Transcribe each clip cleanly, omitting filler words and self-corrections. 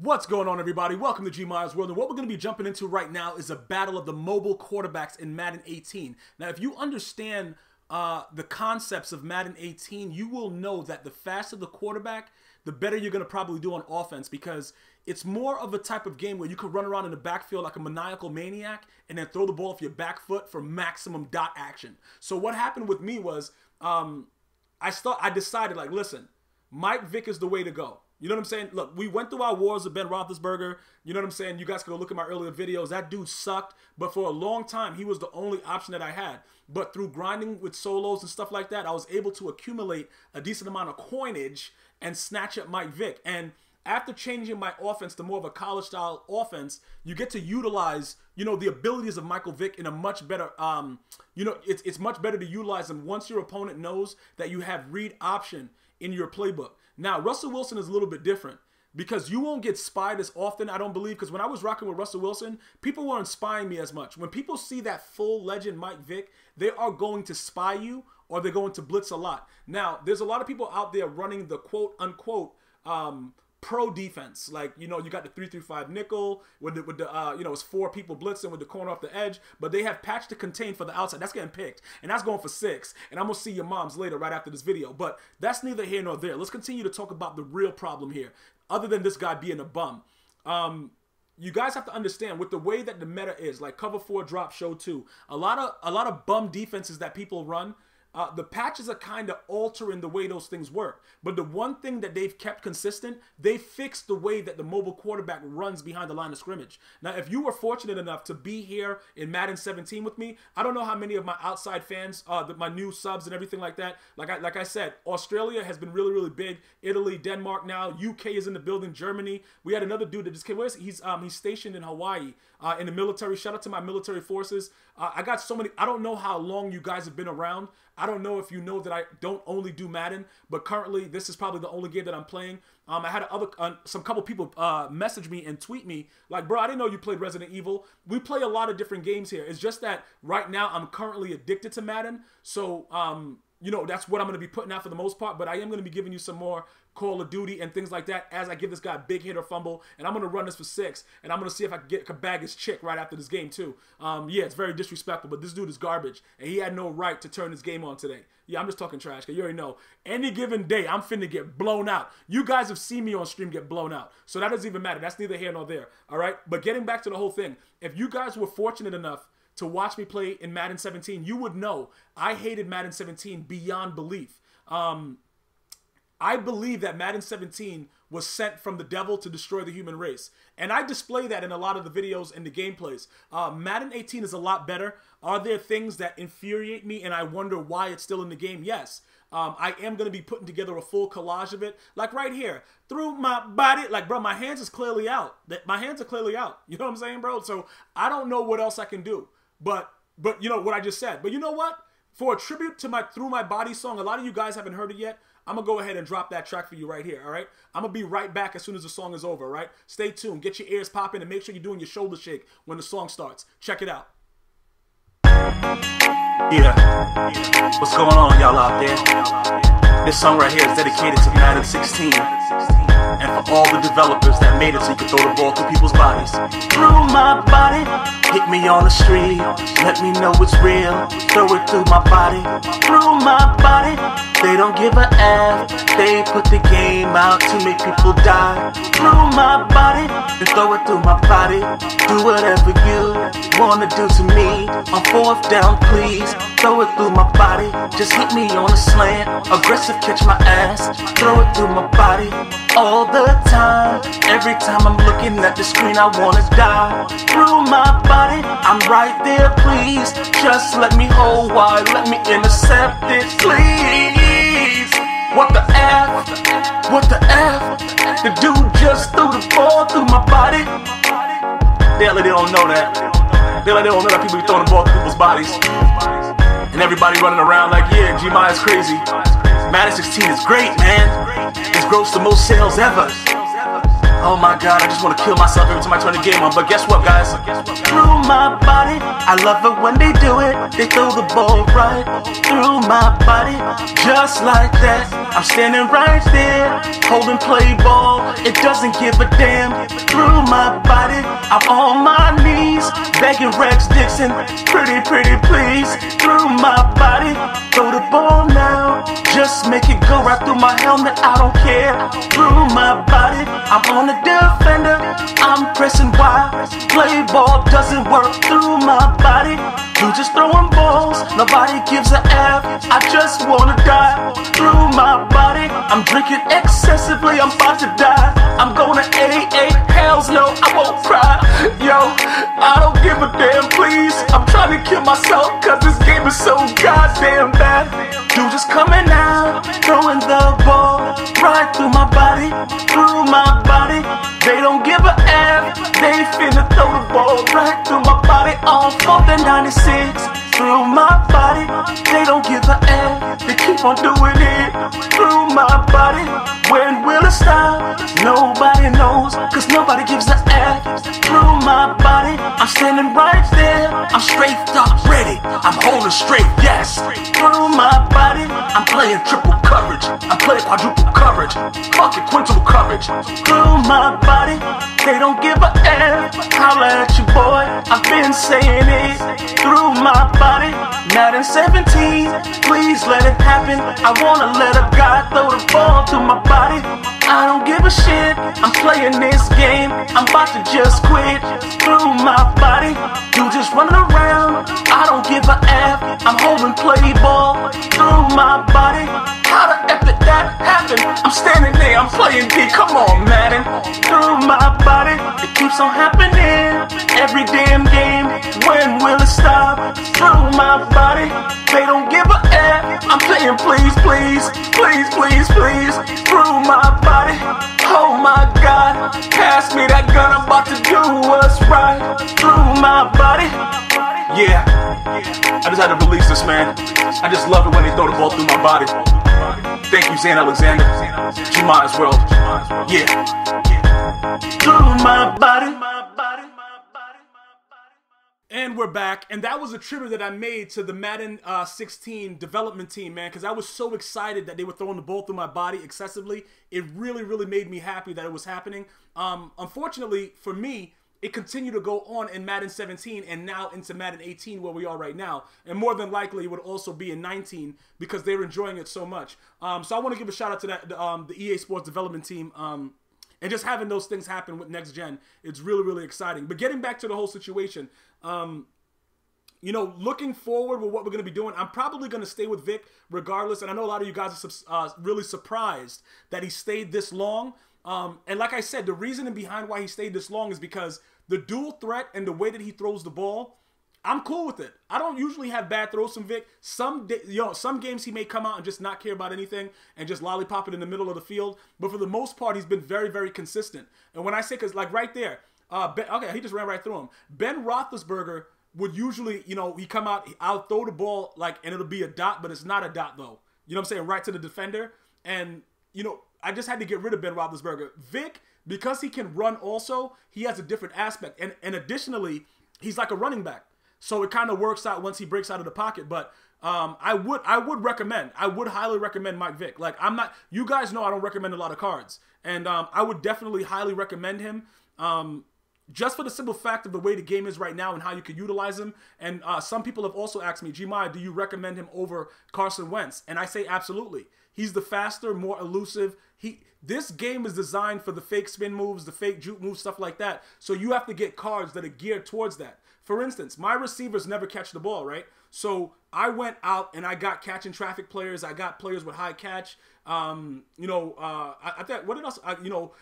What's going on, everybody? Welcome to GmiasWorld, and what we're going to be jumping into right now is a battle of the mobile quarterbacks in Madden 18. Now, if you understand the concepts of Madden 18, you will know that the faster the quarterback, the better you're going to probably do on offense, because it's more of a type of game where you could run around in the backfield like a maniacal maniac and then throw the ball off your back foot for maximum dot action. So what happened with me was I decided, like, listen, Vick is the way to go. You know what I'm saying? Look, we went through our wars with Ben Roethlisberger. You know what I'm saying? You guys can go look at my earlier videos. That dude sucked, but for a long time, he was the only option that I had. But through grinding with solos and stuff like that, I was able to accumulate a decent amount of coinage and snatch up Vick. And after changing my offense to more of a college-style offense, you get to utilize, you know, the abilities of Vick in a much better, you know, it's much better to utilize them once your opponent knows that you have read option in your playbook. Now, Russell Wilson is a little bit different because you won't get spied as often, I don't believe, because when I was rocking with Russell Wilson, people weren't spying me as much. When people see that full legend Vick, they are going to spy you or they're going to blitz a lot. Now, there's a lot of people out there running the quote-unquote pro defense, like, you know, you got the 3-3-5 nickel with the you know, it's 4 people blitzing with the corner off the edge, but they have patch to contain for the outside. That's getting picked, and that's going for 6. And I'm gonna see your moms later right after this video, but that's neither here nor there. Let's continue to talk about the real problem here, other than this guy being a bum. You guys have to understand, with the way that the meta is, like cover 4 drop show 2, a lot of bum defenses that people run, the patches are kind of altering the way those things work. But the one thing that they've kept consistent, they fixed the way that the mobile quarterback runs behind the line of scrimmage. Now, if you were fortunate enough to be here in Madden 17 with me, I don't know how many of my outside fans, my new subs and everything like that. Like I said, Australia has been really, really big. Italy, Denmark now. UK is in the building. Germany. We had another dude that just came. Where is he? He's stationed in Hawaii in the military. Shout out to my military forces. I got so many. I don't know how long you guys have been around. I don't know if you know that I don't only do Madden, but currently this is probably the only game that I'm playing. I had some couple people message me and tweet me like, bro, I didn't know you played Resident Evil. We play a lot of different games here. It's just that right now I'm currently addicted to Madden. So, you know, that's what I'm going to be putting out for the most part, but I am going to be giving you some more Call of Duty and things like that as I give this guy a big hit or fumble, and I'm going to run this for 6, and I'm going to see if I can bag his chick right after this game too. Yeah, it's very disrespectful, but this dude is garbage, and he had no right to turn his game on today. Yeah, I'm just talking trash, because you already know. Any given day, I'm finna get blown out. You guys have seen me on stream get blown out, so that doesn't even matter. That's neither here nor there, all right? But getting back to the whole thing, if you guys were fortunate enough to watch me play in Madden 17, you would know I hated Madden 17 beyond belief. I believe that Madden 17 was sent from the devil to destroy the human race. And I display that in a lot of the videos and the gameplays. Madden 18 is a lot better. Are there things that infuriate me and I wonder why it's still in the game? Yes. I am going to be putting together a full collage of it. Like right here. Through my body. Like, bro, my hands is clearly out. My hands are clearly out. You know what I'm saying, bro? So I don't know what else I can do. But you know what I just said. But you know what? For a tribute to my Through My Body song, a lot of you guys haven't heard it yet. I'm going to go ahead and drop that track for you right here, all right? I'm going to be right back as soon as the song is over, all right? Stay tuned. Get your ears popping and make sure you're doing your shoulder shake when the song starts. Check it out. Yeah. What's going on, y'all out there? This song right here is dedicated to Madden 16 and for all the developers that made it so you can throw the ball through people's bodies. Through my body, hit me on the street, let me know it's real, throw it through my body. Through my body, they don't give a F, they put the game out to make people die. Through my body, and throw it through my body. Do whatever you wanna do to me. On 4th down, please, throw it through my body. Just hit me on a slant, aggressive catch my ass, throw it through my body. All the time, every time I'm looking at the screen I wanna die. Through my body, I'm right there, please. Just let me hold wide, let me intercept it, please. What the F? What the F? The dude just threw the ball through my body. They don't know that. They don't know that people be throwing the ball through people's bodies. And everybody running around like, yeah, Gmias is crazy. Madden 16 is great, man. It's grossed the most sales ever. Oh my god, I just want to kill myself every time I turn the game on. But guess what, guys? Through my body, I love it when they do it. They throw the ball right through my body, just like that. I'm standing right there, holding play ball. It doesn't give a damn. Through my body, I'm on my knees, begging Rex Dixon, pretty please. Through my body, throw the ball now. Just make it go right through my helmet, I don't care. Through my body, I'm on the defender, I'm pressing Y. Play ball doesn't work through my body. You just throwing balls, nobody gives a F. I just wanna die through my body. I'm drinking excessively, I'm about to die. I'm gonna AA, hells no, I won't cry. Yo, I don't give a damn, please. I'm trying to kill myself, cause this game is so goddamn bad. You just coming out, throwing the ball right through my body, through my body. They don't give a F, they finna throw the ball right through my body on 4th and 96. Through my body, they don't give a F, they keep on doing it through my body. When will it stop? Nobody knows, cause nobody gives a F. Through my body, I'm standing right there, I'm straight up ready, I'm holding straight, yes. Through my body, I'm playing triple coverage, I'm playing quadruple coverage, fuck it, quintuple coverage. Through my body, they don't give a F. Holla at you, boy, I've been saying it. Through my body, Madden 17, please let it happen. I wanna let a guy throw the ball through my body. I don't give a shit, I'm playing this game, I'm about to just quit. Through my body, you just running around, I don't give a F. I'm holding play ball through my body. How the F did that happen? I'm standing there, I'm playing D, come on Madden. Through my body, it keeps on happening every damn game. When will it stop? Through my body, they don't give a F. I'm playing please, please, please, please, please. Through my body, oh my god, pass me that gun, I'm about to do what's right. Through my body, yeah, I just had to release this, man. I just love it when they throw the ball through my body. Thank you, Zane Alexander, GmiasWorld, yeah. Through my body. And we're back, and that was a tribute that I made to the Madden 16 development team, man, because I was so excited that they were throwing the ball through my body excessively. It really made me happy that it was happening. Unfortunately, for me, it continued to go on in Madden 17 and now into Madden 18 where we are right now. And more than likely, it would also be in 19 because they're enjoying it so much. So I want to give a shout out to that the EA Sports development team. And just having those things happen with next gen, it's really exciting. But getting back to the whole situation, you know, looking forward with what we're going to be doing, I'm probably going to stay with Vick regardless. And I know a lot of you guys are really surprised that he stayed this long. And like I said, the reasoning behind why he stayed this long is because the dual threat and the way that he throws the ball, I'm cool with it. I don't usually have bad throws from Vick. Some games he may come out and just not care about anything and just lollipop it in the middle of the field. But for the most part, he's been very consistent. And when I say, because like right there, okay, he just ran right through him. Ben Roethlisberger would usually, you know, he come out, I'll throw the ball like, and it'll be a dot, but it's not a dot though. You know what I'm saying? Right to the defender. And, you know, I just had to get rid of Ben Roethlisberger. Vick, because he can run also, he has a different aspect. And additionally, he's like a running back. So it kind of works out once he breaks out of the pocket. But I would highly recommend Mike Vick. Like, I'm not, you guys know I don't recommend a lot of cards. And I would definitely highly recommend him. Just for the simple fact of the way the game is right now and how you can utilize him. And some people have also asked me, Gmia, do you recommend him over Carson Wentz? And I say absolutely. He's the faster, more elusive. This game is designed for the fake spin moves, the fake juke moves, stuff like that. So you have to get cards that are geared towards that. For instance, my receivers never catch the ball, right? So I went out and I got catching traffic players. I got players with high catch. I thought, what else?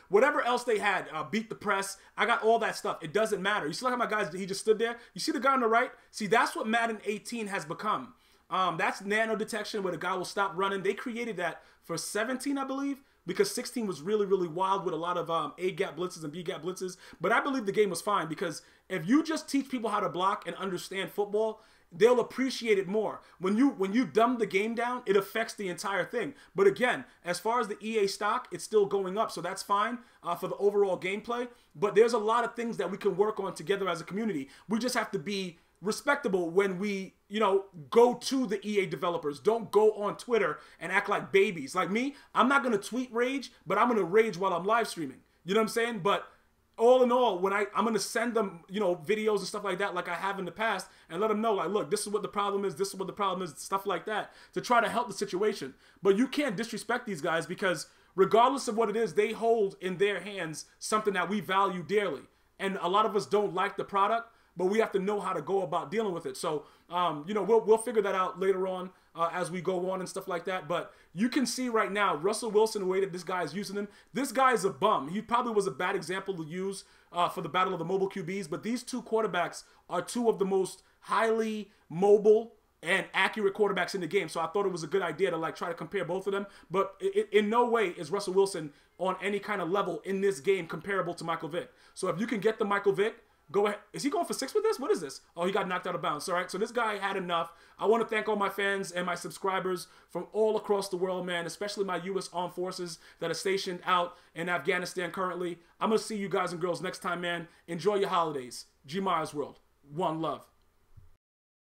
Whatever else they had, beat the press. I got all that stuff. It doesn't matter. You see like how my guys, he just stood there? You see the guy on the right? See, that's what Madden 18 has become. That's nano detection where the guy will stop running. They created that for 17, I believe. because 16 was really, really wild with a lot of A-gap blitzes and B-gap blitzes. But I believe the game was fine because if you just teach people how to block and understand football, they'll appreciate it more. When you dumb the game down, it affects the entire thing. But again, as far as the EA stock, it's still going up, so that's fine for the overall gameplay. But there's a lot of things that we can work on together as a community. We just have to be respectable when we, you know, go to the EA developers. Don't go on Twitter and act like babies. Like me, I'm not going to tweet rage, but I'm going to rage while I'm live streaming. You know what I'm saying? But all in all, when I'm going to send them, you know, videos and stuff like that, like I have in the past, and let them know, like, look, this is what the problem is, this is what the problem is, stuff like that, to try to help the situation. But you can't disrespect these guys because regardless of what it is, they hold in their hands something that we value dearly. And a lot of us don't like the product, but we have to know how to go about dealing with it. So, you know, we'll figure that out later on as we go on and stuff like that. But you can see right now, Russell Wilson, the way that this guy is using him, this guy is a bum. He probably was a bad example to use for the battle of the mobile QBs. But these two quarterbacks are two of the most highly mobile and accurate quarterbacks in the game. So I thought it was a good idea to like try to compare both of them. But in no way is Russell Wilson on any kind of level in this game comparable to Michael Vick. So if you can get the Michael Vick, go ahead. Is he going for 6 with this? What is this? Oh, he got knocked out of bounds. All right, so this guy had enough. I want to thank all my fans and my subscribers from all across the world, man, especially my U.S. Armed Forces that are stationed out in Afghanistan currently. I'm going to see you guys and girls next time, man. Enjoy your holidays. GmiasWorld. One love.